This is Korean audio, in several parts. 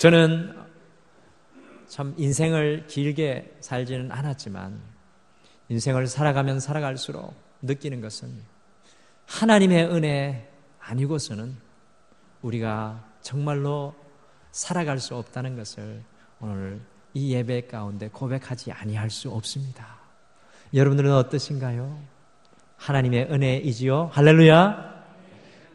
저는 참 인생을 길게 살지는 않았지만 인생을 살아가면 살아갈수록 느끼는 것은 하나님의 은혜 아니고서는 우리가 정말로 살아갈 수 없다는 것을 오늘 이 예배 가운데 고백하지 아니할 수 없습니다. 여러분들은 어떠신가요? 하나님의 은혜이지요? 할렐루야!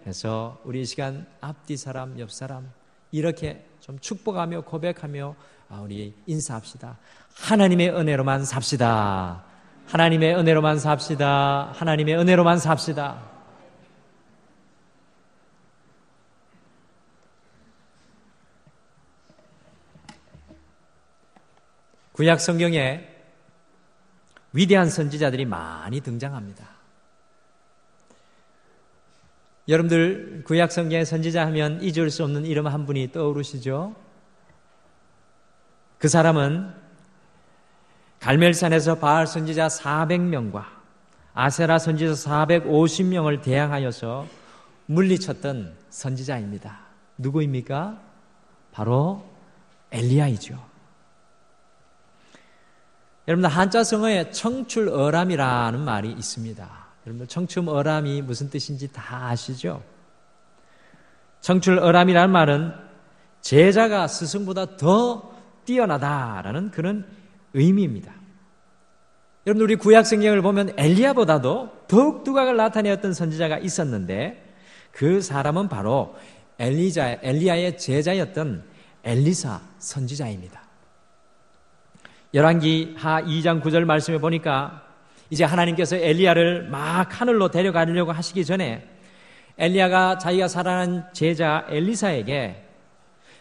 그래서 우리 이 시간 앞뒤 사람, 옆 사람 이렇게 좀 축복하며 고백하며 우리 인사합시다. 하나님의 은혜로만 삽시다. 하나님의 은혜로만 삽시다. 하나님의 은혜로만 삽시다. 구약 성경에 위대한 선지자들이 많이 등장합니다. 여러분들 구약 성경의 선지자 하면 잊을 수 없는 이름 한 분이 떠오르시죠? 그 사람은 갈멜산에서 바알 선지자 400명과 아세라 선지자 450명을 대항하여서 물리쳤던 선지자입니다. 누구입니까? 바로 엘리야이죠. 여러분들 한자성어에 청출어람이라는 말이 있습니다. 여러분들 청출어람이 무슨 뜻인지 다 아시죠? 청출어람이라는 말은 제자가 스승보다 더 뛰어나다라는 그런 의미입니다. 여러분 우리 구약 성경을 보면 엘리야보다도 더욱 두각을 나타내었던 선지자가 있었는데 그 사람은 바로 엘리야의 제자였던 엘리사 선지자입니다. 열왕기 하 2장 9절 말씀에 보니까 이제 하나님께서 엘리야를 막 하늘로 데려가려고 하시기 전에 엘리야가 자기가 사랑하는 제자 엘리사에게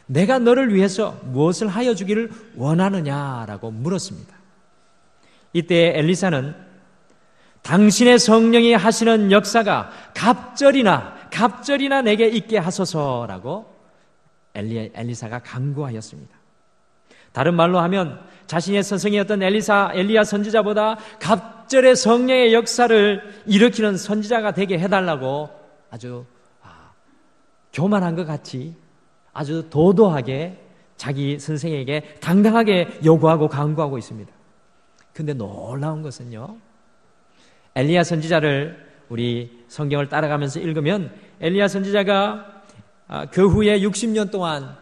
내가 너를 위해서 무엇을 하여 주기를 원하느냐라고 물었습니다. 이때 엘리사는 당신의 성령이 하시는 역사가 갑절이나 내게 있게 하소서라고 엘리사가 간구하였습니다. 다른 말로 하면 자신의 스승이었던 엘리야 선지자보다 갑절의 성령의 역사를 일으키는 선지자가 되게 해달라고 아주 교만한 것 같이 아주 도도하게 자기 선생에게 당당하게 요구하고 강구하고 있습니다. 근데 놀라운 것은요, 엘리야 선지자를 우리 성경을 따라가면서 읽으면 엘리야 선지자가 그 후에 60년 동안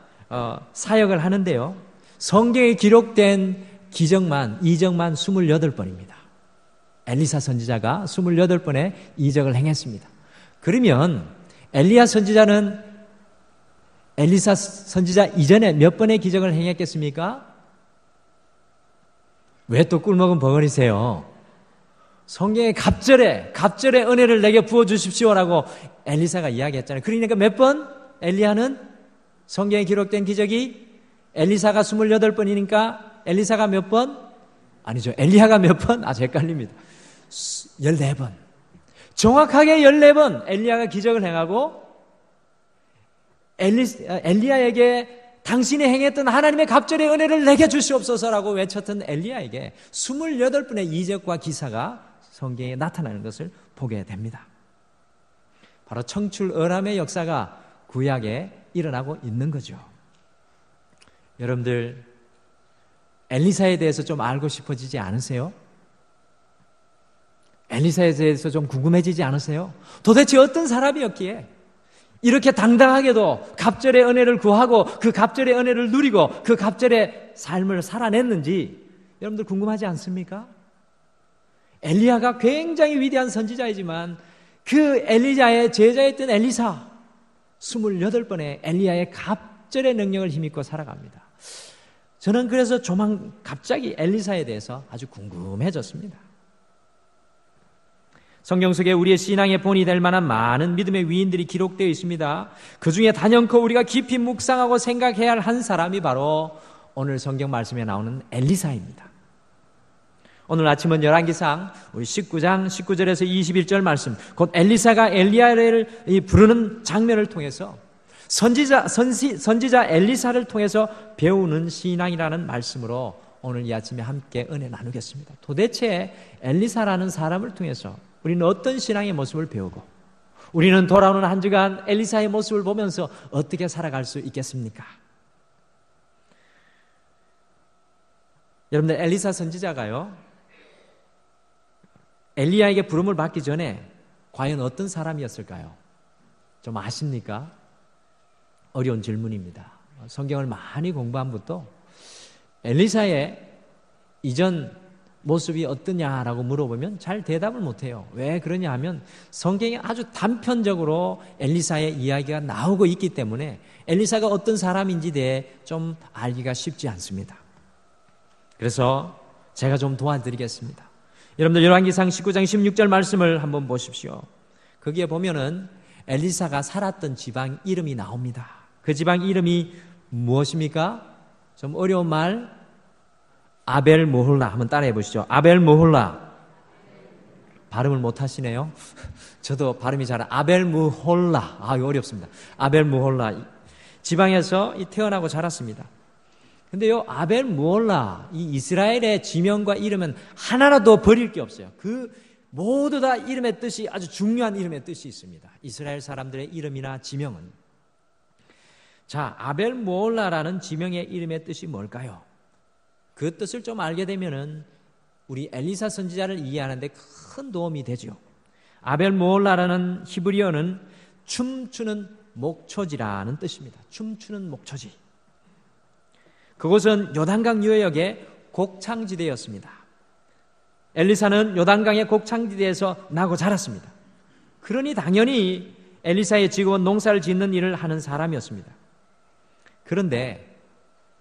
사역을 하는데요, 성경에 기록된 이적만 28번입니다. 엘리사 선지자가 28번의 이적을 행했습니다. 그러면 엘리야 선지자는 엘리사 선지자 이전에 몇 번의 기적을 행했겠습니까? 왜 또 꿀먹은 버거리세요? 성경의 갑절의 은혜를 내게 부어주십시오라고 엘리사가 이야기했잖아요. 그러니까 몇 번? 엘리야는 성경에 기록된 기적이 엘리사가 28번이니까 엘리사가 몇 번? 아니죠. 엘리야가 몇 번? 헷갈립니다. 14번. 정확하게 14번 엘리야가 기적을 행하고 엘리야에게 당신이 행했던 하나님의 갑절의 은혜를 내게 주시옵소서라고 외쳤던 엘리야에게 28번의 이적과 기사가 성경에 나타나는 것을 보게 됩니다. 바로 청출어람의 역사가 구약에 일어나고 있는 거죠. 여러분들 엘리사에 대해서 좀 알고 싶어지지 않으세요? 엘리사에 대해서 좀 궁금해지지 않으세요? 도대체 어떤 사람이었기에 이렇게 당당하게도 갑절의 은혜를 구하고 그 갑절의 은혜를 누리고 그 갑절의 삶을 살아냈는지 여러분들 궁금하지 않습니까? 엘리야가 굉장히 위대한 선지자이지만 그 엘리야의 제자였던 엘리사 28번의 엘리야의 갑절의 능력을 힘입고 살아갑니다. 저는 그래서 갑자기 엘리사에 대해서 아주 궁금해졌습니다. 성경 속에 우리의 신앙의 본이 될 만한 많은 믿음의 위인들이 기록되어 있습니다. 그 중에 단연코 우리가 깊이 묵상하고 생각해야 할 한 사람이 바로 오늘 성경 말씀에 나오는 엘리사입니다. 오늘 아침은 열왕기상 우리 19장 19절에서 21절 말씀, 곧 엘리사가 엘리야를 부르는 장면을 통해서 선지자 엘리사를 통해서 배우는 신앙이라는 말씀으로 오늘 이 아침에 함께 은혜 나누겠습니다. 도대체 엘리사라는 사람을 통해서 우리는 어떤 신앙의 모습을 배우고 우리는 돌아오는 한 주간 엘리사의 모습을 보면서 어떻게 살아갈 수 있겠습니까? 여러분들 엘리사 선지자가요, 엘리야에게 부름을 받기 전에 과연 어떤 사람이었을까요? 좀 아십니까? 어려운 질문입니다. 성경을 많이 공부한 분도 엘리사의 이전 모습이 어떠냐라고 물어보면 잘 대답을 못해요. 왜 그러냐 하면 성경에 아주 단편적으로 엘리사의 이야기가 나오고 있기 때문에 엘리사가 어떤 사람인지 대해 좀 알기가 쉽지 않습니다. 그래서 제가 좀 도와드리겠습니다. 여러분들 열왕기상 19장 16절 말씀을 한번 보십시오. 거기에 보면은 엘리사가 살았던 지방 이름이 나옵니다. 그 지방 이름이 무엇입니까? 좀 어려운 말, 아벨모홀라. 한번 따라해 보시죠. 아벨모홀라. 발음을 못 하시네요. 저도 발음이 잘 아벨모홀라. 이거 어렵습니다. 아벨모홀라 지방에서 태어나고 자랐습니다. 근데 요 아벨모홀라, 이 이스라엘의 지명과 이름은 하나라도 버릴 게 없어요. 그 모두 다 이름의 뜻이 아주 중요한 이름의 뜻이 있습니다. 이스라엘 사람들의 이름이나 지명은. 자, 아벨모홀라라는 지명의 이름의 뜻이 뭘까요? 그 뜻을 좀 알게 되면은 우리 엘리사 선지자를 이해하는 데 큰 도움이 되죠. 아벨모홀라라는 히브리어는 춤추는 목초지라는 뜻입니다. 춤추는 목초지. 그곳은 요단강 유역의 곡창지대였습니다. 엘리사는 요단강의 곡창지대에서 나고 자랐습니다. 그러니 당연히 엘리사의 직업은 농사를 짓는 일을 하는 사람이었습니다. 그런데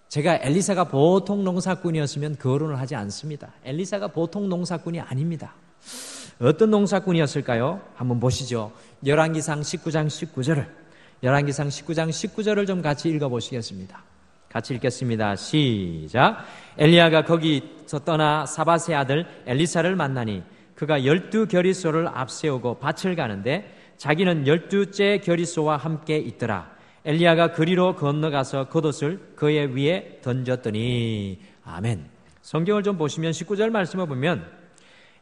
제가 엘리사가 보통 농사꾼이었으면 거론을 하지 않습니다. 엘리사가 보통 농사꾼이 아닙니다. 어떤 농사꾼이었을까요? 한번 보시죠. 열왕기상 19장 19절을 열왕기상 19장 19절을 좀 같이 읽어보시겠습니다. 같이 읽겠습니다. 시작. 엘리야가 거기서 떠나 사밧의 아들 엘리사를 만나니 그가 12겨리소를 앞세우고 밭을 가는데 자기는 12째 겨리소와 함께 있더라. 엘리야가 그리로 건너가서 겉옷을 그의 위에 던졌더니 아멘. 성경을 좀 보시면 19절 말씀을 보면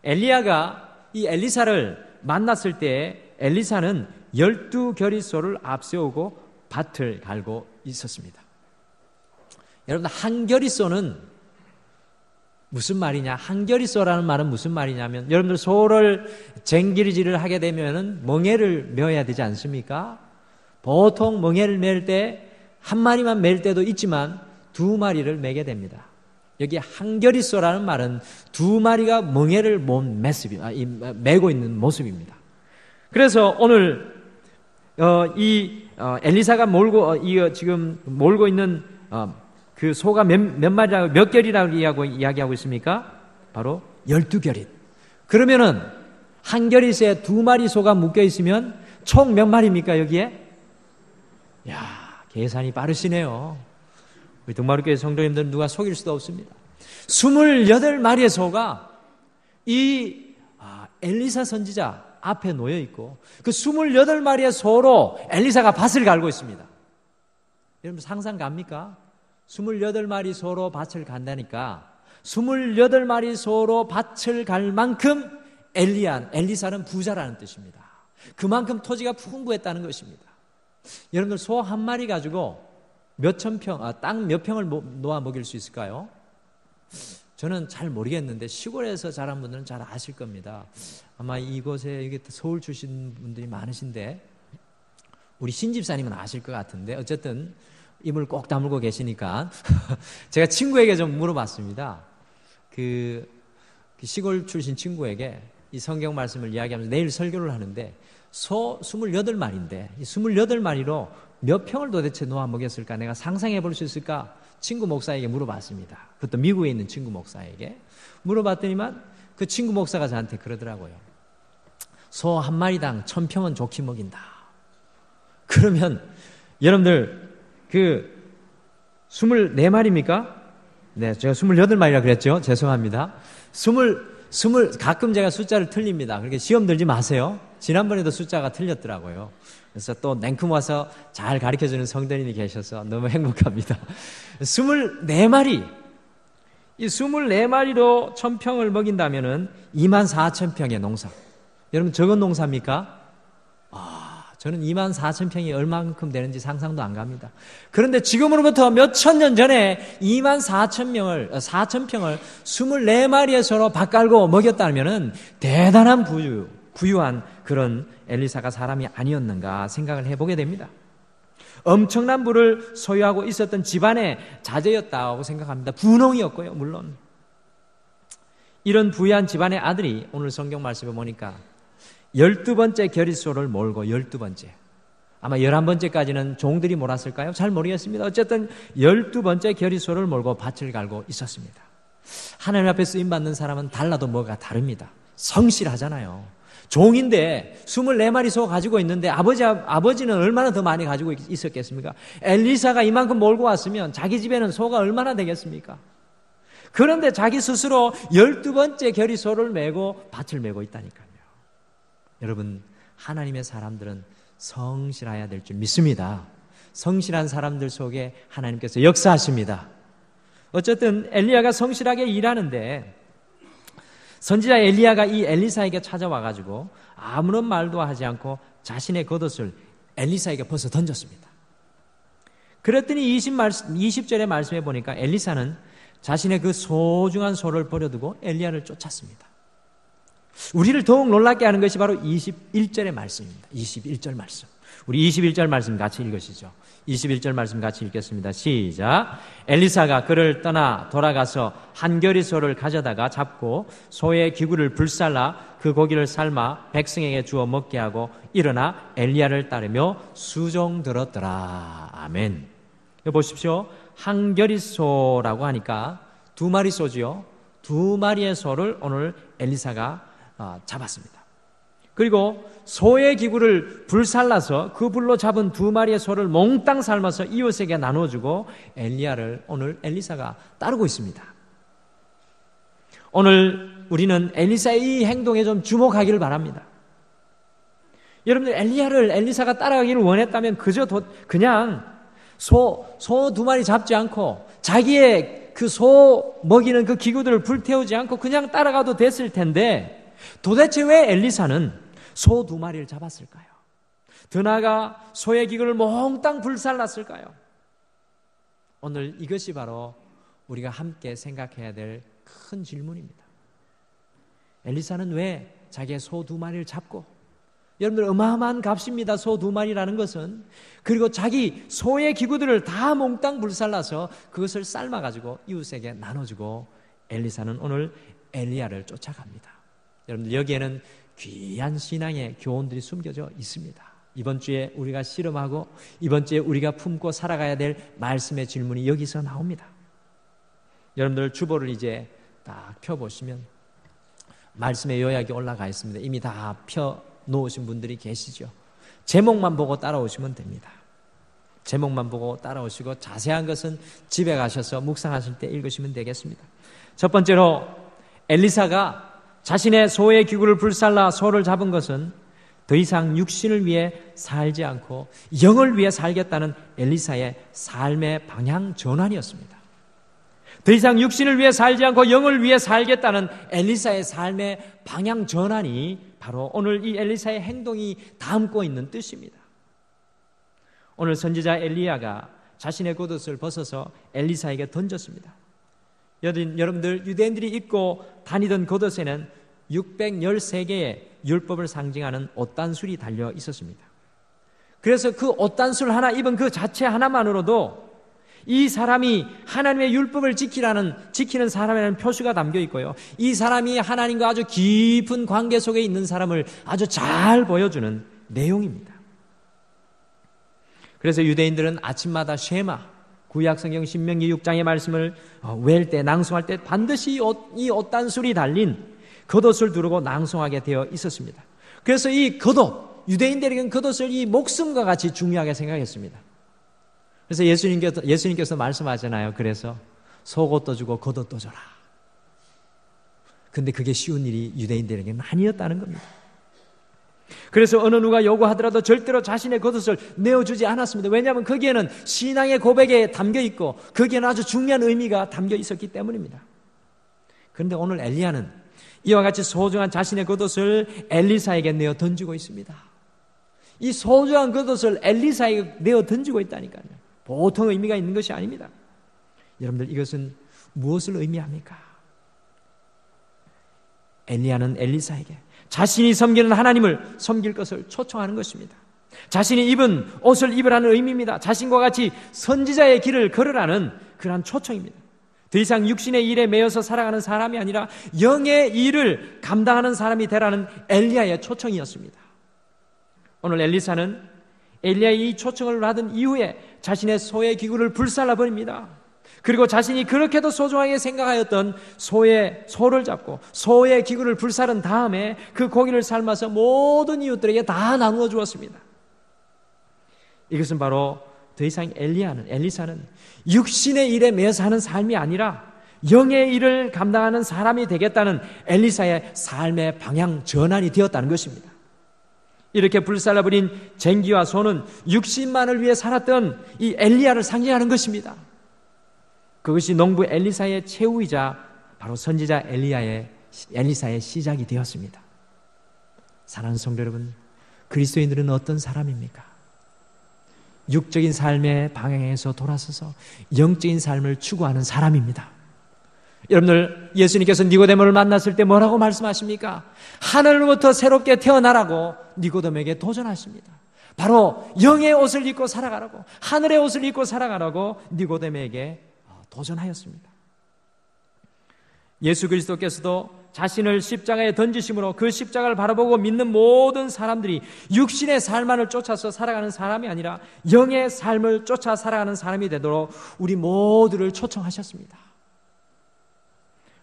엘리야가 이 엘리사를 만났을 때 엘리사는 12겨리소를 앞세우고 밭을 갈고 있었습니다. 여러분, 한 겨리소는 무슨 말이냐? 한 겨리소라는 말은 무슨 말이냐면 여러분들 소를 쟁기질을 하게 되면은 멍에를 메어야 되지 않습니까? 보통 멍에를 맬 때 한 마리만 맬 때도 있지만 두 마리를 매게 됩니다. 여기 한 겨리소라는 말은 두 마리가 멍에를 메고 있는 모습입니다. 그래서 오늘 엘리사가 지금 몰고 있는 그 소가 몇 마리라고, 몇 겨리라고 이야기하고 있습니까? 바로 12겨릿. 그러면은 한 겨릿에 두 마리 소가 묶여 있으면 총 몇 마리입니까, 여기에? 야, 계산이 빠르시네요. 우리 동마루교회 성도님들은 누가 속일 수도 없습니다. 28마리의 소가 이 엘리사 선지자 앞에 놓여 있고 그 28마리의 소로 엘리사가 밭을 갈고 있습니다. 여러분 상상 갑니까? 28마리 소로 밭을 간다니까 28마리 소로 밭을 갈 만큼 엘리사는 부자라는 뜻입니다. 그만큼 토지가 풍부했다는 것입니다. 여러분들 소 한 마리 가지고 땅 몇 평을 놓아 먹일 수 있을까요? 저는 잘 모르겠는데 시골에서 자란 분들은 잘 아실 겁니다. 아마 이곳에 서울 출신 분들이 많으신데 우리 신집사님은 아실 것 같은데 어쨌든 입을 꼭 다물고 계시니까 제가 친구에게 좀 물어봤습니다. 그 시골 출신 친구에게 이 성경 말씀을 이야기하면서 내일 설교를 하는데 소 28마리인데 이 28마리로 몇 평을 도대체 놓아 먹였을까? 내가 상상해 볼 수 있을까? 친구 목사에게 물어봤습니다. 그것도 미국에 있는 친구 목사에게 물어봤더니만 그 친구 목사가 저한테 그러더라고요. 소 한 마리당 1000평은 좋게 먹인다. 그러면 여러분들 그 24마리입니까? 네, 제가 28마리라 그랬죠. 죄송합니다. 가끔 제가 숫자를 틀립니다. 그러니까 시험 들지 마세요. 지난번에도 숫자가 틀렸더라고요. 그래서 또 냉큼 와서 잘 가르쳐주는 성도님이 계셔서 너무 행복합니다. 24마리. 이 24마리로 1000평을 먹인다면은 24,000평의 농사. 여러분 적은 농사입니까? 저는 24,000평이 얼마만큼 되는지 상상도 안 갑니다. 그런데 지금으로부터 몇천 년 전에 24,000평을 24마리의 소로 밥 깔고 먹였다면 대단한 부유한 그런 엘리사가 사람이 아니었는가 생각을 해보게 됩니다. 엄청난 부를 소유하고 있었던 집안의 자제였다고 생각합니다. 분홍이었고요, 물론. 이런 부유한 집안의 아들이 오늘 성경 말씀에 보니까 12번째 결의소를 몰고 12번째. 아마 11번째까지는 종들이 몰았을까요? 잘 모르겠습니다. 어쨌든 12번째 결의소를 몰고 밭을 갈고 있었습니다. 하나님 앞에 쓰임받는 사람은 달라도 뭐가 다릅니다. 성실하잖아요. 종인데 24마리 소 가지고 있는데 아버지는 얼마나 더 많이 가지고 있었겠습니까? 엘리사가 이만큼 몰고 왔으면 자기 집에는 소가 얼마나 되겠습니까? 그런데 자기 스스로 12번째 결의소를 메고 밭을 메고 있다니까요. 여러분, 하나님의 사람들은 성실해야 될 줄 믿습니다. 성실한 사람들 속에 하나님께서 역사하십니다. 어쨌든 엘리야가 성실하게 일하는데 선지자 엘리야가 이 엘리사에게 찾아와가지고 아무런 말도 하지 않고 자신의 겉옷을 엘리사에게 벗어 던졌습니다. 그랬더니 20절의 말씀에 보니까 엘리사는 자신의 그 소중한 소를 버려두고 엘리야를 쫓았습니다. 우리를 더욱 놀랍게 하는 것이 바로 21절의 말씀입니다. 21절 말씀. 우리 21절 말씀 같이 읽으시죠. 21절 말씀 같이 읽겠습니다. 시작. 엘리사가 그를 떠나 돌아가서 한 겨리 소를 가져다가 잡고 소의 기구를 불살라 그 고기를 삶아 백성에게 주어 먹게 하고 일어나 엘리야를 따르며 수종 들었더라. 아멘. 여기 보십시오. 한 겨리 소라고 하니까 2마리 소지요. 2마리의 소를 오늘 엘리사가 잡았습니다. 그리고 소의 기구를 불살라서 그 불로 잡은 2마리의 소를 몽땅 삶아서 이웃에게 나눠주고 엘리야를 오늘 엘리사가 따르고 있습니다. 오늘 우리는 엘리사의 이 행동에 좀 주목하기를 바랍니다. 여러분들 엘리사가 따라가기를 원했다면 그냥 소 2마리 잡지 않고 자기의 그 소 먹이는 그 기구들을 불태우지 않고 그냥 따라가도 됐을 텐데 도대체 왜 엘리사는 소 2마리를 잡았을까요? 더 나아가 소의 기구를 몽땅 불살랐을까요? 오늘 이것이 바로 우리가 함께 생각해야 될 큰 질문입니다. 엘리사는 왜 자기의 소 2마리를 잡고, 여러분들 어마어마한 값입니다. 소 2마리라는 것은. 그리고 자기 소의 기구들을 다 몽땅 불살라서 그것을 삶아가지고 이웃에게 나눠주고 엘리사는 오늘 엘리야를 쫓아갑니다. 여러분들 여기에는 귀한 신앙의 교훈들이 숨겨져 있습니다. 이번 주에 우리가 실험하고 이번 주에 우리가 품고 살아가야 될 말씀의 질문이 여기서 나옵니다. 여러분들 주보를 이제 딱 펴보시면 말씀의 요약이 올라가 있습니다. 이미 다 펴놓으신 분들이 계시죠. 제목만 보고 따라오시면 됩니다. 제목만 보고 따라오시고 자세한 것은 집에 가셔서 묵상하실 때 읽으시면 되겠습니다. 첫 번째로 엘리사가 자신의 소의 기구를 불살라 소를 잡은 것은 더 이상 육신을 위해 살지 않고 영을 위해 살겠다는 엘리사의 삶의 방향 전환이었습니다. 더 이상 육신을 위해 살지 않고 영을 위해 살겠다는 엘리사의 삶의 방향 전환이 바로 오늘 이 엘리사의 행동이 담고 있는 뜻입니다. 오늘 선지자 엘리야가 자신의 겉옷을 벗어서 엘리사에게 던졌습니다. 여러분들 유대인들이 입고 다니던 겉옷에는 613개의 율법을 상징하는 옷단술이 달려 있었습니다. 그래서 그 옷단술 하나 입은 그 자체 하나만으로도 이 사람이 하나님의 율법을 지키는 사람이라는 표시가 담겨 있고요. 이 사람이 하나님과 아주 깊은 관계 속에 있는 사람을 아주 잘 보여주는 내용입니다. 그래서 유대인들은 아침마다 쉐마, 구약성경 신명기 6장의 말씀을 외울 때, 낭송할 때 반드시 이 옷단술이 달린 겉옷을 두르고 낭송하게 되어 있었습니다. 그래서 이 겉옷, 유대인들에게는 겉옷을 이 목숨과 같이 중요하게 생각했습니다. 그래서 예수님께서 말씀하잖아요. 그래서 속옷도 주고 겉옷도 줘라. 근데 그게 쉬운 일이 유대인들에게는 아니었다는 겁니다. 그래서 어느 누가 요구하더라도 절대로 자신의 겉옷을 내어주지 않았습니다. 왜냐하면 거기에는 신앙의 고백에 담겨 있고 거기에는 아주 중요한 의미가 담겨 있었기 때문입니다. 그런데 오늘 엘리야는 이와 같이 소중한 자신의 겉옷을 엘리사에게 내어 던지고 있습니다. 이 소중한 겉옷을 엘리사에게 내어 던지고 있다니까요. 보통 의미가 있는 것이 아닙니다. 여러분들, 이것은 무엇을 의미합니까? 엘리야는 엘리사에게 자신이 섬기는 하나님을 섬길 것을 초청하는 것입니다. 자신이 입은 옷을 입으라는 의미입니다. 자신과 같이 선지자의 길을 걸으라는 그러한 초청입니다. 더 이상 육신의 일에 매여서 살아가는 사람이 아니라 영의 일을 감당하는 사람이 되라는 엘리야의 초청이었습니다. 오늘 엘리사는 엘리야의 이 초청을 받은 이후에 자신의 소의 기구를 불살라버립니다. 그리고 자신이 그렇게도 소중하게 생각하였던 소를 잡고 소의 기구를 불살은 다음에 그 고기를 삶아서 모든 이웃들에게 다 나누어 주었습니다. 이것은 바로 더 이상 엘리사는 육신의 일에 매여서 하는 삶이 아니라 영의 일을 감당하는 사람이 되겠다는 엘리사의 삶의 방향 전환이 되었다는 것입니다. 이렇게 불살라버린 쟁기와 소는 육신만을 위해 살았던 이 엘리야를 상징하는 것입니다. 그것이 농부 엘리사의 최후이자 바로 선지자 엘리사의 시작이 되었습니다. 사랑하는 성도 여러분, 그리스도인들은 어떤 사람입니까? 육적인 삶의 방향에서 돌아서서 영적인 삶을 추구하는 사람입니다. 여러분들, 예수님께서 니고데모를 만났을 때 뭐라고 말씀하십니까? 하늘로부터 새롭게 태어나라고 니고데모에게 도전하십니다. 바로 영의 옷을 입고 살아가라고, 하늘의 옷을 입고 살아가라고 니고데모에게 도전하였습니다. 예수 그리스도께서도 자신을 십자가에 던지심으로 그 십자가를 바라보고 믿는 모든 사람들이 육신의 삶만을 쫓아서 살아가는 사람이 아니라 영의 삶을 쫓아 살아가는 사람이 되도록 우리 모두를 초청하셨습니다.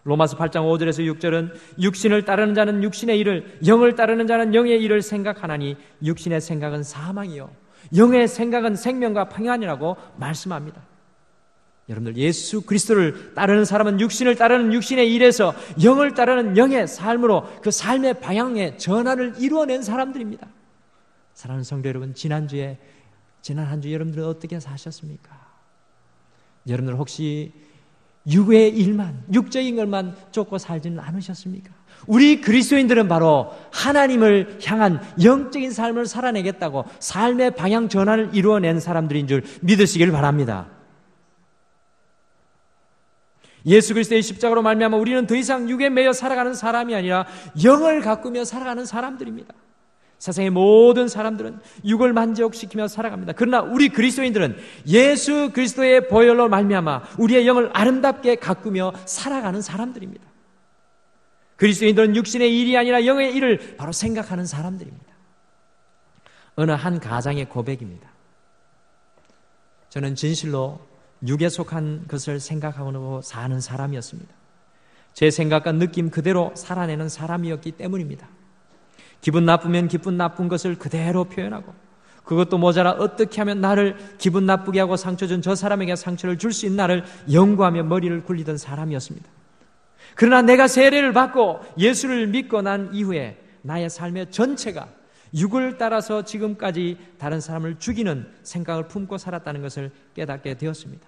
로마서 8장 5절에서 6절은 육신을 따르는 자는 육신의 일을, 영을 따르는 자는 영의 일을 생각하나니 육신의 생각은 사망이요 영의 생각은 생명과 평안이라고 말씀합니다. 여러분들, 예수 그리스도를 따르는 사람은 육신을 따르는 육신의 일에서 영을 따르는 영의 삶으로 그 삶의 방향의 전환을 이루어낸 사람들입니다. 사랑하는 성도 여러분, 지난 한 주 여러분들은 어떻게 사셨습니까? 여러분들 혹시 육의 일만, 육적인 것만 쫓고 살지는 않으셨습니까? 우리 그리스도인들은 바로 하나님을 향한 영적인 삶을 살아내겠다고 삶의 방향 전환을 이루어낸 사람들인 줄 믿으시길 바랍니다. 예수 그리스도의 십자가로 말미암아 우리는 더 이상 육에 매여 살아가는 사람이 아니라 영을 가꾸며 살아가는 사람들입니다. 세상의 모든 사람들은 육을 만족시키며 살아갑니다. 그러나 우리 그리스도인들은 예수 그리스도의 보혈로 말미암아 우리의 영을 아름답게 가꾸며 살아가는 사람들입니다. 그리스도인들은 육신의 일이 아니라 영의 일을 바로 생각하는 사람들입니다. 어느 한 가장의 고백입니다. 저는 진실로 육에 속한 것을 생각하고 사는 사람이었습니다. 제 생각과 느낌 그대로 살아내는 사람이었기 때문입니다. 기분 나쁘면 기분 나쁜 것을 그대로 표현하고, 그것도 모자라 어떻게 하면 나를 기분 나쁘게 하고 상처 준 저 사람에게 상처를 줄 수 있나를 연구하며 머리를 굴리던 사람이었습니다. 그러나 내가 세례를 받고 예수를 믿고 난 이후에 나의 삶의 전체가 육을 따라서 지금까지 다른 사람을 죽이는 생각을 품고 살았다는 것을 깨닫게 되었습니다.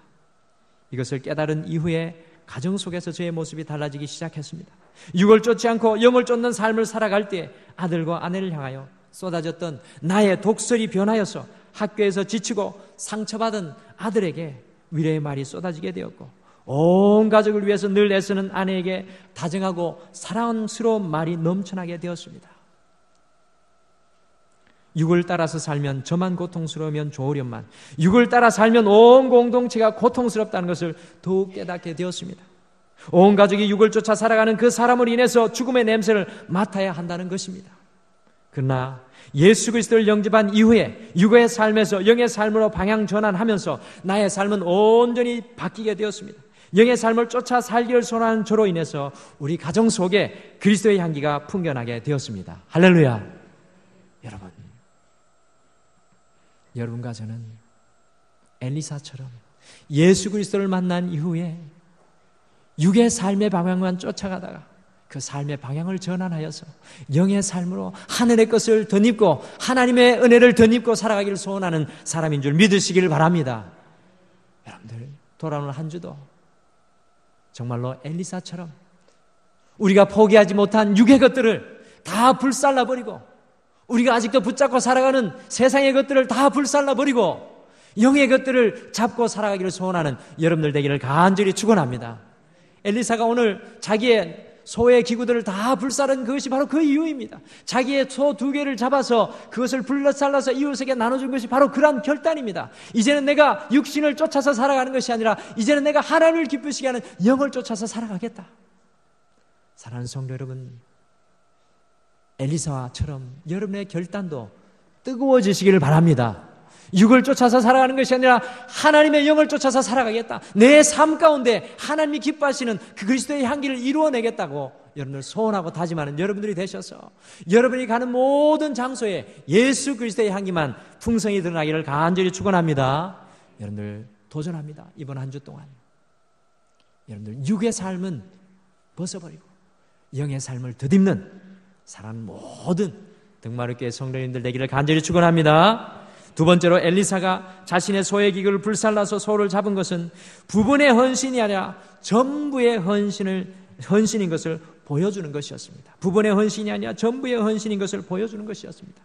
이것을 깨달은 이후에 가정 속에서 저의 모습이 달라지기 시작했습니다. 육을 쫓지 않고 영을 쫓는 삶을 살아갈 때 아들과 아내를 향하여 쏟아졌던 나의 독설이 변하여서 학교에서 지치고 상처받은 아들에게 위로의 말이 쏟아지게 되었고, 온 가족을 위해서 늘 애쓰는 아내에게 다정하고 사랑스러운 말이 넘쳐나게 되었습니다. 육을 따라서 살면 저만 고통스러우면 좋으련만 육을 따라 살면 온 공동체가 고통스럽다는 것을 더욱 깨닫게 되었습니다. 온 가족이 육을 쫓아 살아가는 그 사람으로 인해서 죽음의 냄새를 맡아야 한다는 것입니다. 그러나 예수 그리스도를 영접한 이후에 육의 삶에서 영의 삶으로 방향 전환하면서 나의 삶은 온전히 바뀌게 되었습니다. 영의 삶을 쫓아 살기를 소원하는 저로 인해서 우리 가정 속에 그리스도의 향기가 풍겨나게 되었습니다. 할렐루야. 여러분과 저는 엘리사처럼 예수 그리스도를 만난 이후에 육의 삶의 방향만 쫓아가다가 그 삶의 방향을 전환하여서 영의 삶으로 하늘의 것을 덧입고 하나님의 은혜를 덧입고 살아가기를 소원하는 사람인 줄 믿으시기를 바랍니다. 여러분들, 돌아오는 한 주도 정말로 엘리사처럼 우리가 포기하지 못한 육의 것들을 다 불살라버리고 우리가 아직도 붙잡고 살아가는 세상의 것들을 다 불살라 버리고 영의 것들을 잡고 살아가기를 소원하는 여러분들 되기를 간절히 축원합니다. 엘리사가 오늘 자기의 소의 기구들을 다 불사른 그것이 바로 그 이유입니다. 자기의 소 2개를 잡아서 그것을 불살라서 이웃에게 나눠준 것이 바로 그러한 결단입니다. 이제는 내가 육신을 쫓아서 살아가는 것이 아니라 이제는 내가 하나님을 기쁘시게 하는 영을 쫓아서 살아가겠다. 사랑하는 성도 여러분, 엘리사와처럼 여러분의 결단도 뜨거워지시기를 바랍니다. 육을 쫓아서 살아가는 것이 아니라 하나님의 영을 쫓아서 살아가겠다. 내 삶 가운데 하나님이 기뻐하시는 그 그리스도의 향기를 이루어내겠다고 여러분들 소원하고 다짐하는 여러분들이 되셔서 여러분이 가는 모든 장소에 예수 그리스도의 향기만 풍성히 드러나기를 간절히 축원합니다. 여러분들 도전합니다. 이번 한 주 동안 여러분들 육의 삶은 벗어버리고 영의 삶을 덧입는 사랑하는 모든 등마르교회 성도님들 되기를 간절히 축원합니다. 두 번째로 엘리사가 자신의 소의 기구를 불살라서 소를 잡은 것은 부분의 헌신이 아니라 전부의 헌신인 것을 보여주는 것이었습니다. 부분의 헌신이 아니라 전부의 헌신인 것을 보여주는 것이었습니다.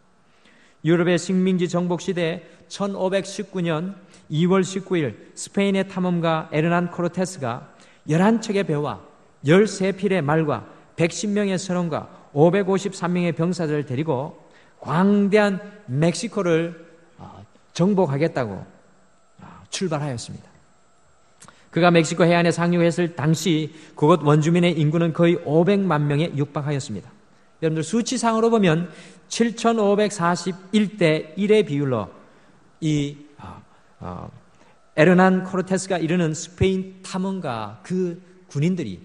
유럽의 식민지 정복 시대에 1519년 2월 19일 스페인의 탐험가 에르난 코르테스가 11척의 배와 13필의 말과 110명의 선원과 553명의 병사들을 데리고 광대한 멕시코를 정복하겠다고 출발하였습니다. 그가 멕시코 해안에 상륙했을 당시 그곳 원주민의 인구는 거의 500만 명에 육박하였습니다. 여러분들 수치상으로 보면 7,541대 1의 비율로 이 에르난 코르테스가 이르는 스페인 탐험가 그 군인들이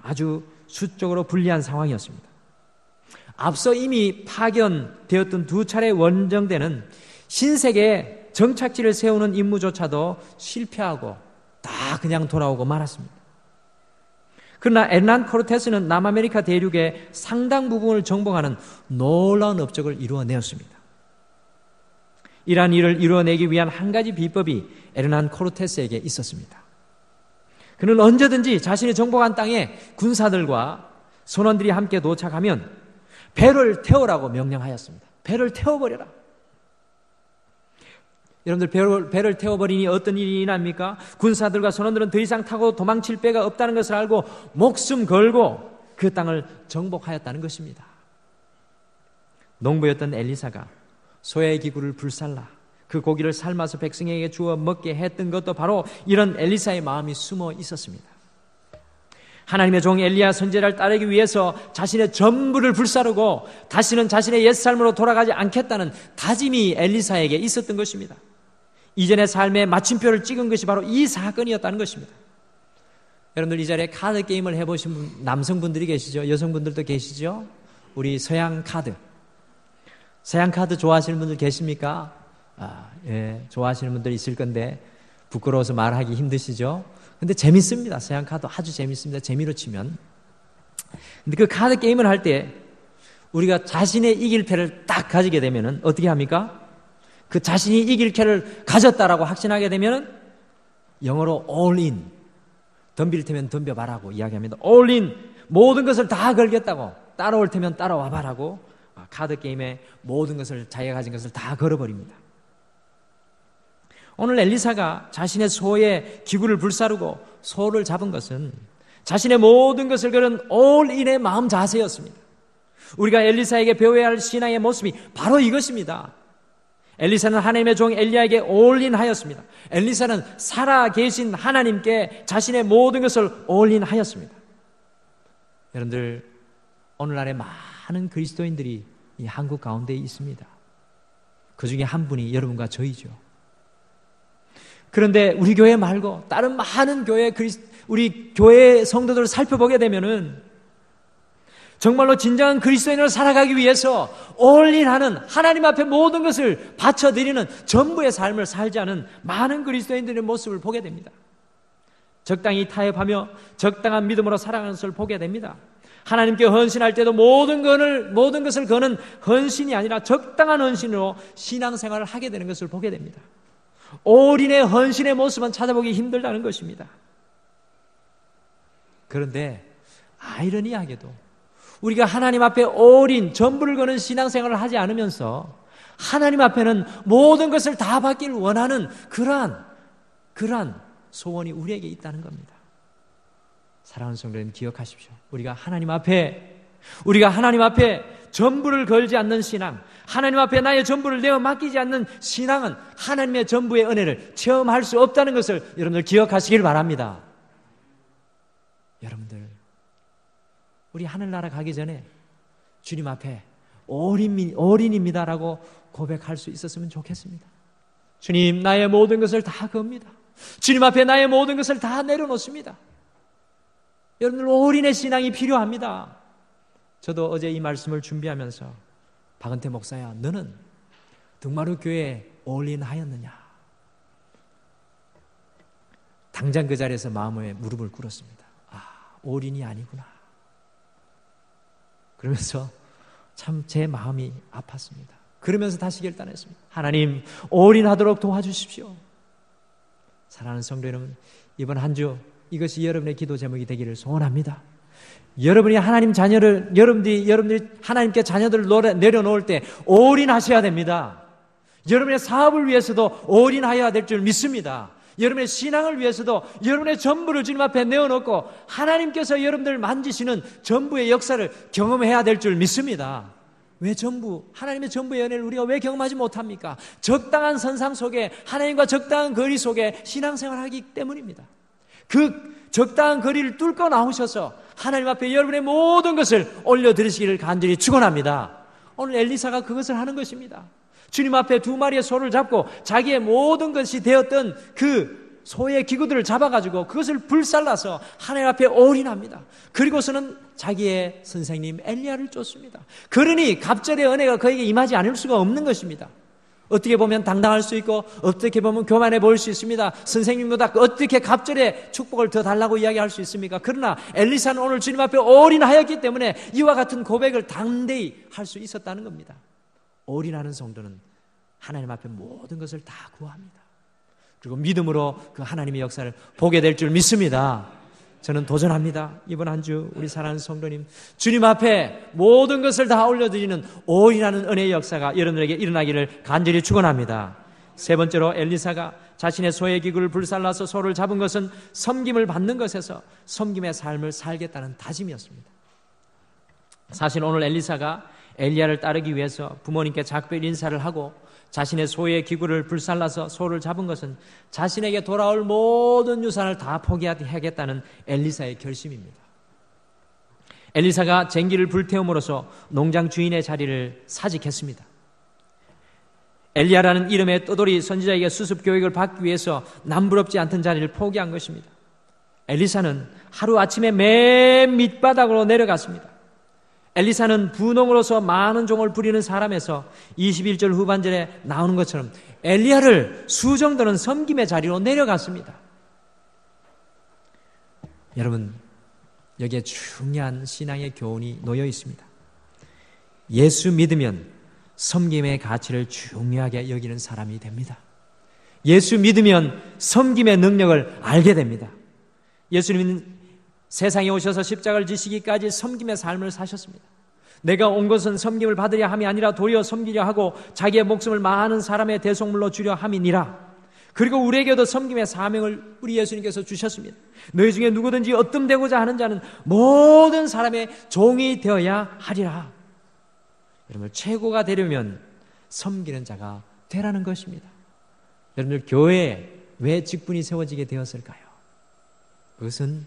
아주 수적으로 불리한 상황이었습니다. 앞서 이미 파견되었던 2차례 원정대는 신세계에 정착지를 세우는 임무조차도 실패하고 다 그냥 돌아오고 말았습니다. 그러나 에르난 코르테스는 남아메리카 대륙의 상당 부분을 정복하는 놀라운 업적을 이루어내었습니다. 이러한 일을 이루어내기 위한 한 가지 비법이 에르난 코르테스에게 있었습니다. 그는 언제든지 자신이 정복한 땅에 군사들과 선원들이 함께 도착하면 배를 태우라고 명령하였습니다. 배를 태워버려라. 여러분들 배를 태워버리니 어떤 일이 일어납니까? 군사들과 선원들은 더 이상 타고 도망칠 배가 없다는 것을 알고 목숨 걸고 그 땅을 정복하였다는 것입니다. 농부였던 엘리사가 소의 기구를 불살라 그 고기를 삶아서 백성에게 주어 먹게 했던 것도 바로 이런 엘리사의 마음이 숨어 있었습니다. 하나님의 종 엘리야 선지자를 따르기 위해서 자신의 전부를 불사르고 다시는 자신의 옛삶으로 돌아가지 않겠다는 다짐이 엘리사에게 있었던 것입니다. 이전의 삶의 마침표를 찍은 것이 바로 이 사건이었다는 것입니다. 여러분들 이 자리에 카드 게임을 해보신 남성분들이 계시죠? 여성분들도 계시죠? 우리 서양 카드 좋아하시는 분들 계십니까? 예, 좋아하시는 분들 있을 건데 부끄러워서 말하기 힘드시죠? 근데 재밌습니다. 서양 카드 아주 재밌습니다. 재미로 치면. 근데 그 카드 게임을 할 때 우리가 자신의 이길 패를 딱 가지게 되면은 어떻게 합니까? 그 자신이 이길 패를 가졌다라고 확신하게 되면은 영어로 all in. 덤빌 테면 덤벼봐라고 이야기합니다. all in. 모든 것을 다 걸겠다고. 따라올 테면 따라와봐라고 카드 게임에 모든 것을 자기가 가진 것을 다 걸어버립니다. 오늘 엘리사가 자신의 소의 기구를 불사르고 소를 잡은 것은 자신의 모든 것을 걸은 올인의 마음 자세였습니다. 우리가 엘리사에게 배워야 할 신앙의 모습이 바로 이것입니다. 엘리사는 하나님의 종 엘리야에게 올인하였습니다. 엘리사는 살아계신 하나님께 자신의 모든 것을 올인하였습니다. 여러분들 오늘날에 많은 그리스도인들이 이 한국 가운데에 있습니다. 그 중에 한 분이 여러분과 저희죠. 그런데 우리 교회 말고 다른 많은 우리 교회 성도들을 살펴보게 되면은 정말로 진정한 그리스도인으로 살아가기 위해서 올인하는 하나님 앞에 모든 것을 바쳐드리는 전부의 삶을 살지 않은 많은 그리스도인들의 모습을 보게 됩니다. 적당히 타협하며 적당한 믿음으로 살아가는 것을 보게 됩니다. 하나님께 헌신할 때도 모든 것을 거는 헌신이 아니라 적당한 헌신으로 신앙생활을 하게 되는 것을 보게 됩니다. 올인의 헌신의 모습은 찾아보기 힘들다는 것입니다. 그런데 아이러니하게도 우리가 하나님 앞에 올인, 전부를 거는 신앙생활을 하지 않으면서 하나님 앞에는 모든 것을 다 받길 원하는 그러한 소원이 우리에게 있다는 겁니다. 사랑하는 성도님, 기억하십시오. 우리가 하나님 앞에 전부를 걸지 않는 신앙, 하나님 앞에 나의 전부를 내어 맡기지 않는 신앙은 하나님의 전부의 은혜를 체험할 수 없다는 것을 여러분들 기억하시길 바랍니다. 여러분들, 우리 하늘나라 가기 전에 주님 앞에 어린입니다라고 고백할 수 있었으면 좋겠습니다. 주님, 나의 모든 것을 다 겁니다. 주님 앞에 나의 모든 것을 다 내려놓습니다. 여러분들, 어린의 신앙이 필요합니다. 저도 어제 이 말씀을 준비하면서 박은태 목사야, 너는 등마루 교회에 올인하였느냐? 당장 그 자리에서 마음에 무릎을 꿇었습니다. 올인이 아니구나. 그러면서 참 제 마음이 아팠습니다. 그러면서 다시 결단했습니다. 하나님, 올인하도록 도와주십시오. 사랑하는 성도 여러분, 이번 한 주 이것이 여러분의 기도 제목이 되기를 소원합니다. 여러분들이 하나님께 자녀들을 내려놓을 때 올인하셔야 됩니다. 여러분의 사업을 위해서도 올인하여야 될 줄 믿습니다. 여러분의 신앙을 위해서도 여러분의 전부를 주님 앞에 내어놓고 하나님께서 여러분들 만지시는 전부의 역사를 경험해야 될 줄 믿습니다. 왜 하나님의 전부의 은혜를 우리가 왜 경험하지 못합니까? 적당한 선상 속에, 하나님과 적당한 거리 속에 신앙생활하기 때문입니다. 그 적당한 거리를 뚫고 나오셔서 하나님 앞에 여러분의 모든 것을 올려드리시기를 간절히 축원합니다. 오늘 엘리사가 그것을 하는 것입니다. 주님 앞에 2마리의 소를 잡고 자기의 모든 것이 되었던 그 소의 기구들을 잡아가지고 그것을 불살라서 하나님 앞에 올인합니다. 그리고서는 자기의 선생님 엘리야를 쫓습니다. 그러니 갑절의 은혜가 그에게 임하지 않을 수가 없는 것입니다. 어떻게 보면 당당할 수 있고 어떻게 보면 교만해 보일 수 있습니다. 선생님보다 어떻게 갑절의 축복을 더 달라고 이야기할 수 있습니까? 그러나 엘리사는 오늘 주님 앞에 올인하였기 때문에 이와 같은 고백을 담대히 할 수 있었다는 겁니다. 올인하는 성도는 하나님 앞에 모든 것을 다 구합니다. 그리고 믿음으로 그 하나님의 역사를 보게 될 줄 믿습니다. 저는 도전합니다. 이번 한 주 우리 사랑하는 성도님, 주님 앞에 모든 것을 다 올려드리는 올인하는 은혜의 역사가 여러분들에게 일어나기를 간절히 축원합니다. 세 번째로, 엘리사가 자신의 소의 기구를 불살라서 소를 잡은 것은 섬김을 받는 것에서 섬김의 삶을 살겠다는 다짐이었습니다. 사실 오늘 엘리사가 엘리야를 따르기 위해서 부모님께 작별 인사를 하고 자신의 소의 기구를 불살라서 소를 잡은 것은 자신에게 돌아올 모든 유산을 다 포기하겠다는 엘리사의 결심입니다. 엘리사가 쟁기를 불태움으로써 농장 주인의 자리를 사직했습니다. 엘리야라는 이름의 떠돌이 선지자에게 수습 교육을 받기 위해서 남부럽지 않던 자리를 포기한 것입니다. 엘리사는 하루아침에 맨 밑바닥으로 내려갔습니다. 엘리사는 분홍으로서 많은 종을 부리는 사람에서 21절 후반절에 나오는 것처럼 엘리야를 수정도는 섬김의 자리로 내려갔습니다. 여러분, 여기에 중요한 신앙의 교훈이 놓여 있습니다. 예수 믿으면 섬김의 가치를 중요하게 여기는 사람이 됩니다. 예수 믿으면 섬김의 능력을 알게 됩니다. 예수님은 세상에 오셔서 십자가를 지시기까지 섬김의 삶을 사셨습니다. 내가 온 것은 섬김을 받으려 함이 아니라 도리어 섬기려 하고 자기의 목숨을 많은 사람의 대속물로 주려 함이니라. 그리고 우리에게도 섬김의 사명을 우리 예수님께서 주셨습니다. 너희 중에 누구든지 얻음되고자 하는 자는 모든 사람의 종이 되어야 하리라. 여러분, 최고가 되려면 섬기는 자가 되라는 것입니다. 여러분들, 교회에 왜 직분이 세워지게 되었을까요? 그것은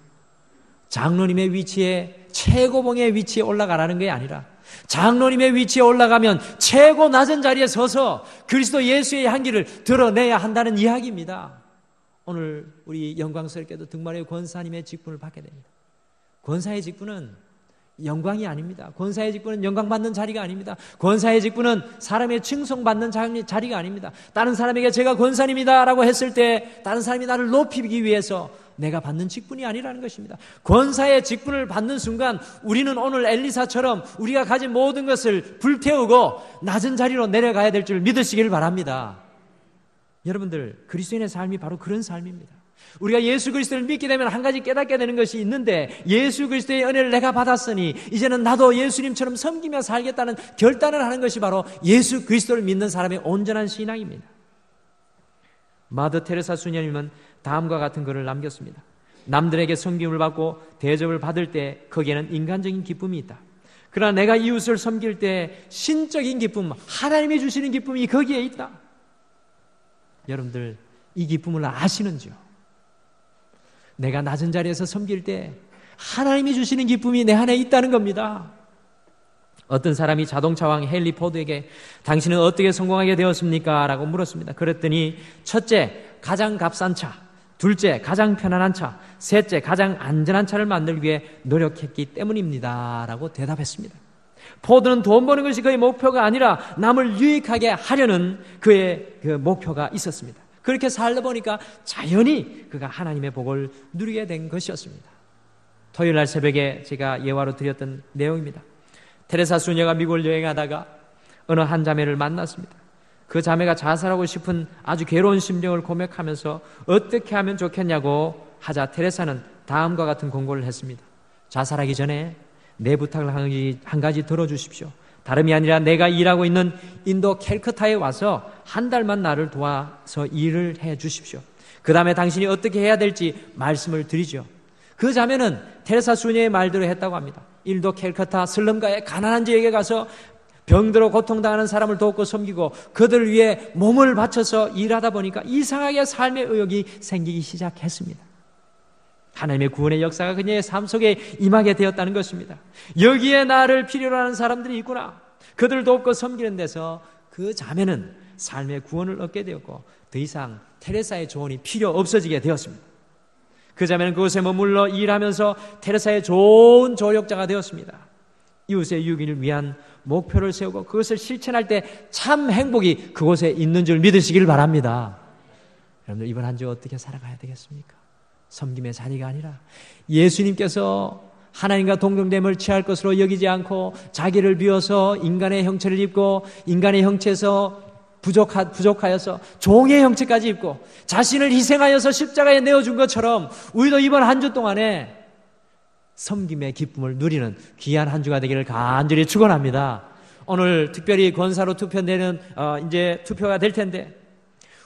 장로님의 위치에, 최고봉의 위치에 올라가라는 게 아니라 장로님의 위치에 올라가면 최고 낮은 자리에 서서 그리스도 예수의 향기를 드러내야 한다는 이야기입니다. 오늘 우리 영광스럽게도 등마루의 권사님의 직분을 받게 됩니다. 권사의 직분은 영광이 아닙니다. 권사의 직분은 영광받는 자리가 아닙니다. 권사의 직분은 사람의 칭송받는 자리가 아닙니다. 다른 사람에게 제가 권사님이다 라고 했을 때 다른 사람이 나를 높이기 위해서 내가 받는 직분이 아니라는 것입니다. 권사의 직분을 받는 순간 우리는 오늘 엘리사처럼 우리가 가진 모든 것을 불태우고 낮은 자리로 내려가야 될 줄 믿으시길 바랍니다. 여러분들, 그리스도인의 삶이 바로 그런 삶입니다. 우리가 예수 그리스도를 믿게 되면 한 가지 깨닫게 되는 것이 있는데, 예수 그리스도의 은혜를 내가 받았으니 이제는 나도 예수님처럼 섬기며 살겠다는 결단을 하는 것이 바로 예수 그리스도를 믿는 사람의 온전한 신앙입니다. 마더 테레사 수녀님은 다음과 같은 글을 남겼습니다. 남들에게 섬김을 받고 대접을 받을 때 거기에는 인간적인 기쁨이 있다. 그러나 내가 이웃을 섬길 때 신적인 기쁨, 하나님이 주시는 기쁨이 거기에 있다. 여러분들 이 기쁨을 아시는지요? 내가 낮은 자리에서 섬길 때 하나님이 주시는 기쁨이 내 안에 있다는 겁니다. 어떤 사람이 자동차왕 헨리 포드에게 당신은 어떻게 성공하게 되었습니까? 라고 물었습니다. 그랬더니 첫째, 가장 값싼 차, 둘째, 가장 편안한 차, 셋째, 가장 안전한 차를 만들기 위해 노력했기 때문입니다. 라고 대답했습니다. 포드는 돈 버는 것이 그의 목표가 아니라 남을 유익하게 하려는 그의 그 목표가 있었습니다. 그렇게 살다 보니까 자연히 그가 하나님의 복을 누리게 된 것이었습니다. 토요일 날 새벽에 제가 예화로 드렸던 내용입니다. 테레사 수녀가 미국을 여행하다가 어느 한 자매를 만났습니다. 그 자매가 자살하고 싶은 아주 괴로운 심정을 고백하면서 어떻게 하면 좋겠냐고 하자 테레사는 다음과 같은 권고를 했습니다. 자살하기 전에 내 부탁을 한 가지 들어주십시오. 다름이 아니라 내가 일하고 있는 인도 캘커타에 와서 한 달만 나를 도와서 일을 해 주십시오. 그 다음에 당신이 어떻게 해야 될지 말씀을 드리죠. 그 자매는 테레사 수녀의 말대로 했다고 합니다. 인도 캘커타 슬럼가의 가난한 지역에 가서 병들어 고통당하는 사람을 돕고 섬기고 그들을 위해 몸을 바쳐서 일하다 보니까 이상하게 삶의 의욕이 생기기 시작했습니다. 하나님의 구원의 역사가 그녀의 삶 속에 임하게 되었다는 것입니다. 여기에 나를 필요로 하는 사람들이 있구나. 그들을 돕고 섬기는 데서 그 자매는 삶의 구원을 얻게 되었고 더 이상 테레사의 조언이 필요 없어지게 되었습니다. 그 자매는 그곳에 머물러 일하면서 테레사의 좋은 조력자가 되었습니다. 이웃의 유기를 위한 목표를 세우고 그것을 실천할 때 참 행복이 그곳에 있는 줄 믿으시길 바랍니다. 여러분들 이번 한 주 어떻게 살아가야 되겠습니까? 섬김의 자리가 아니라 예수님께서 하나님과 동정됨을 취할 것으로 여기지 않고 자기를 비워서 인간의 형체를 입고 인간의 형체에서 부족하여서 종의 형체까지 입고 자신을 희생하여서 십자가에 내어준 것처럼 우리도 이번 한 주 동안에 섬김의 기쁨을 누리는 귀한 한 주가 되기를 간절히 축원합니다. 오늘 특별히 권사로 투표되는 이제 투표가 될 텐데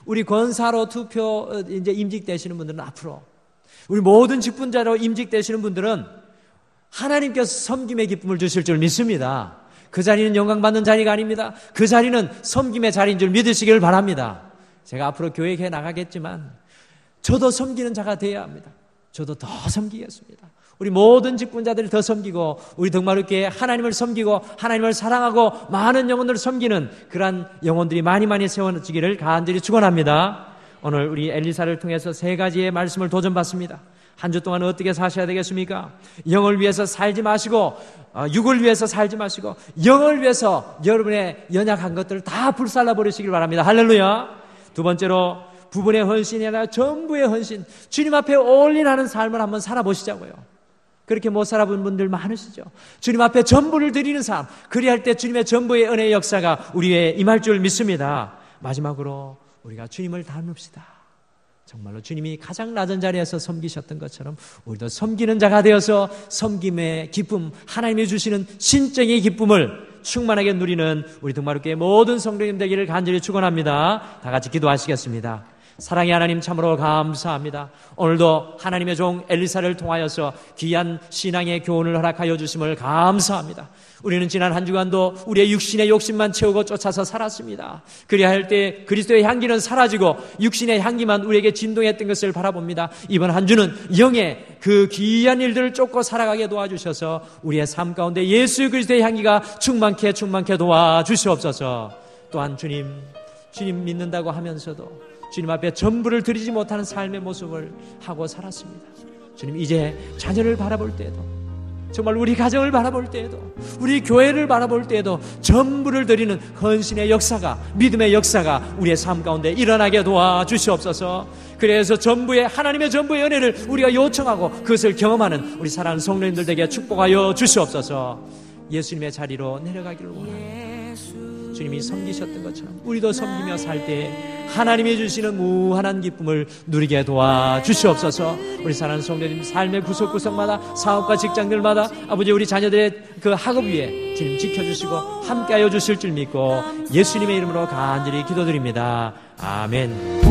우리 권사로 투표 이제 임직되시는 분들은 앞으로 우리 모든 직분자로 임직되시는 분들은 하나님께서 섬김의 기쁨을 주실 줄 믿습니다. 그 자리는 영광받는 자리가 아닙니다. 그 자리는 섬김의 자리인 줄 믿으시길 바랍니다. 제가 앞으로 교회에 나가겠지만 저도 섬기는 자가 되어야 합니다. 저도 더 섬기겠습니다. 우리 모든 직분자들이 더 섬기고 우리 덕마루교회 하나님을 섬기고 하나님을 사랑하고 많은 영혼들을 섬기는 그러한 영혼들이 많이 세워지기를 간절히 축원합니다. 오늘 우리 엘리사를 통해서 세 가지의 말씀을 도전받습니다. 한 주 동안 어떻게 사셔야 되겠습니까? 영을 위해서 살지 마시고 육을 위해서 살지 마시고 영을 위해서 여러분의 연약한 것들을 다 불살라 버리시길 바랍니다. 할렐루야. 두 번째로 부분의 헌신이 아니라 전부의 헌신, 주님 앞에 올인하는 삶을 한번 살아보시자고요. 그렇게 못 살아본 분들 많으시죠. 주님 앞에 전부를 드리는 삶, 그리할 때 주님의 전부의 은혜의 역사가 우리에 임할 줄 믿습니다. 마지막으로 우리가 주님을 닮읍시다. 정말로 주님이 가장 낮은 자리에서 섬기셨던 것처럼 우리도 섬기는 자가 되어서 섬김의 기쁨, 하나님이 주시는 신적인 기쁨을 충만하게 누리는 우리 덕마루교회 모든 성도님 되기를 간절히 축원합니다. 다 같이 기도하시겠습니다. 사랑의 하나님 참으로 감사합니다. 오늘도 하나님의 종 엘리사를 통하여서 귀한 신앙의 교훈을 허락하여 주심을 감사합니다. 우리는 지난 한 주간도 우리의 육신의 욕심만 채우고 쫓아서 살았습니다. 그리할 때 그리스도의 향기는 사라지고 육신의 향기만 우리에게 진동했던 것을 바라봅니다. 이번 한 주는 영의 그 귀한 일들을 쫓고 살아가게 도와주셔서 우리의 삶 가운데 예수 그리스도의 향기가 충만케 도와주시옵소서. 또한 주님 믿는다고 하면서도 주님 앞에 전부를 드리지 못하는 삶의 모습을 하고 살았습니다. 주님 이제 자녀를 바라볼 때에도 정말 우리 가정을 바라볼 때에도 우리 교회를 바라볼 때에도 전부를 드리는 헌신의 역사가 믿음의 역사가 우리의 삶 가운데 일어나게 도와주시옵소서. 그래서 하나님의 전부의 은혜를 우리가 요청하고 그것을 경험하는 우리 사랑하는 성도님들 되게 축복하여 주시옵소서. 예수님의 자리로 내려가기를 원합니다. 주님이 섬기셨던 것처럼 우리도 섬기며 살 때 하나님이 주시는 무한한 기쁨을 누리게 도와주시옵소서. 우리 사랑하는 성도님 삶의 구석구석마다 사업과 직장들마다 아버지 우리 자녀들의 그 학업 위에 주님 지켜주시고 함께하여 주실 줄 믿고 예수님의 이름으로 간절히 기도드립니다. 아멘.